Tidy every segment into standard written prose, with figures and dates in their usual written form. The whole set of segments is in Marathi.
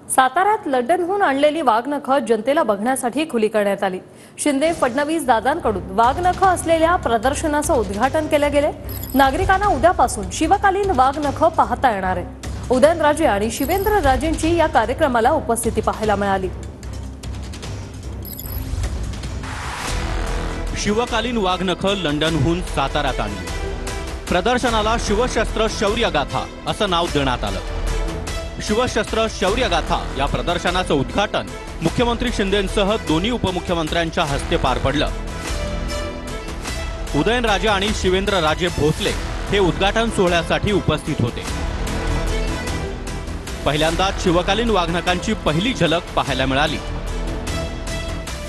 साताऱ्यात लंडनहून आणलेली वाघनखं जनतेला बघण्यासाठी खुली करण्यात आली। शिंदे फडणवीस दादांकडून वाघनखं असलेल्या प्रदर्शनाचं उद्घाटन केले गेले। नागरिकांना उद्यापासून शिवकालीन वाघनखं पाहता येणार आहे। उदयनराजे आणि शिवेंद्रराजेंची या कार्यक्रमाला उपस्थिती पाहायला मिळाली। शिवकालीन वाघनखं लंडनहून साताऱ्यात आणली। प्रदर्शनाला शिवशस्त्र शौर्यगाथा असं नाव देण्यात आलं। शिवशस्त्र शौर्यगाथा या प्रदर्शनाचं उद्घाटन मुख्यमंत्री शिंदेंसह दोन्ही उपमुख्यमंत्र्यांच्या हस्ते पार पडलं। उदयनराजे आणि शिवेंद्रराजे भोसले हे उद्घाटन सोहळ्यासाठी उपस्थित होते। पहिल्यांदा शिवकालीन वाघनखांची पहिली झलक पाहायला मिळाली।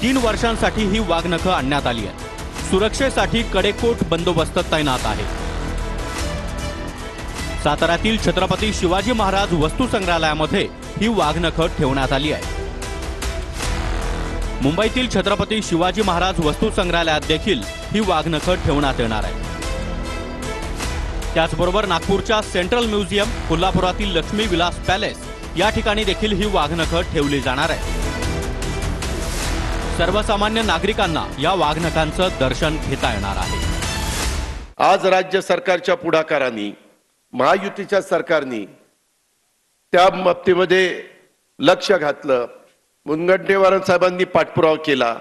3 वर्षांसाठी ही वाघनखं आणण्यात आली आहे। सुरक्षेसाठी कडेकोट बंदोबस्त तैनात आहे। साताऱ्यातील छत्रपती शिवाजी महाराज वस्तू संग्रहालयामध्ये ही वाघनखं ठेवण्यात आली आहे। मुंबईतील छत्रपती शिवाजी महाराज वस्तू संग्रहालयात देखील ही वाघनखं ठेवण्यात येणार आहे। त्याचबरोबर नागपूरच्या सेंट्रल म्युझियम, कोल्हापुरातील लक्ष्मी विलास पॅलेस या ठिकाणी देखील ही वाघनखं ठेवली जाणार आहे। सर्वसामान्य नागरिकांना या वाघनखांचं दर्शन घेता येणार आहे। आज राज्य सरकारच्या पुढाकाराने, महायुतीच्या सरकारने त्या बाबतीमध्ये लक्ष घातलं। मुनगंटीवार साहेबांनी पाठपुरावा केला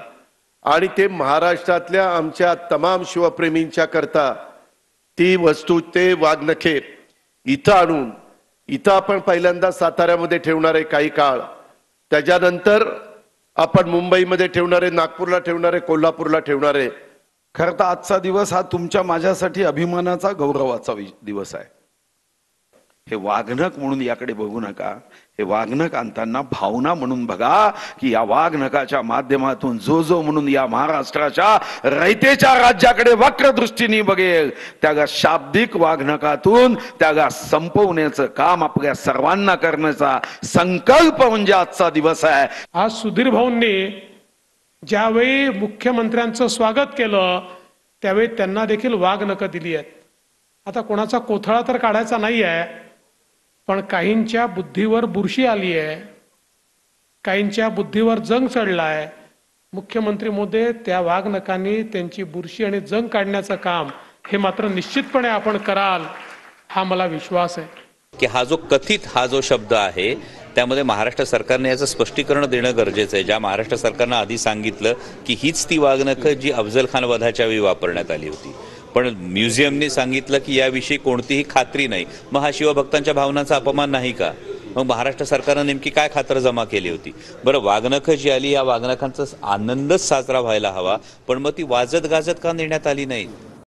आणि ते महाराष्ट्रातल्या आमच्या तमाम शिवप्रेमींच्या करता ती वस्तू, ते वाघनखे इथं आणून इथं आपण पहिल्यांदा साताऱ्यामध्ये ठेवणार आहे काही काळ, त्याच्यानंतर आपण मुंबईमध्ये ठेवणार आहे, नागपूरला ठेवणार आहे, कोल्हापूरला ठेवणार आहे। खरं तर आजचा दिवस हा तुमच्या माझ्यासाठी अभिमानाचा, गौरवाचा दिवस आहे। हे वाघनख म्हणून याकडे बघू नका, हे वाघनख आणताना भावना म्हणून बघा की या वाघनखाच्या माध्यमातून जो म्हणून या महाराष्ट्राच्या रयतेच्या राज्याकडे वक्र दृष्टीने बघेल, त्यागा शाब्दिक वाघनखातून त्यागा संपवण्याचं काम आपल्या सर्वांना करण्याचा संकल्प म्हणजे आजचा दिवस आहे। आज सुधीर भाऊंनी ज्यावेळी मुख्यमंत्र्यांचं स्वागत केलं त्यावेळी त्यांना देखील वाघनखं दिली आहेत। आता कोणाचा कोथळा तर काढायचा नाही आहे, पण काहींच्या बुद्धीवर बुरशी आली आहे, काहींच्या बुद्धीवर जंग चढलाय। मुख्यमंत्री महोदय, त्या वाघनखांनी त्यांची बुरशी आणि जंग काढण्याचं काम हे मात्र निश्चितपणे आपण कराल, हा मला विश्वास आहे की हा जो शब्द आहे त्यामध्ये महाराष्ट्र सरकारने याचं स्पष्टीकरण देणं गरजेचं आहे। ज्या महाराष्ट्र सरकारनं आधी सांगितलं की हीच ती वाघनखं जी अफजल खान वधाच्या वेळी वापरण्यात आली होती, पण म्युझियमने सांगितलं की याविषयी कोणतीही खात्री नाही, मग हा शिवभक्तांच्या भावनांचा अपमान नाही का? मग महाराष्ट्र सरकारनं नेमकी काय खातर जमा केली होती? बरं, वाघनखं जी आली, या वाघनखांचा आनंदच साजरा व्हायला हवा, पण मग ती वाजत गाजत का नेण्यात आली नाही?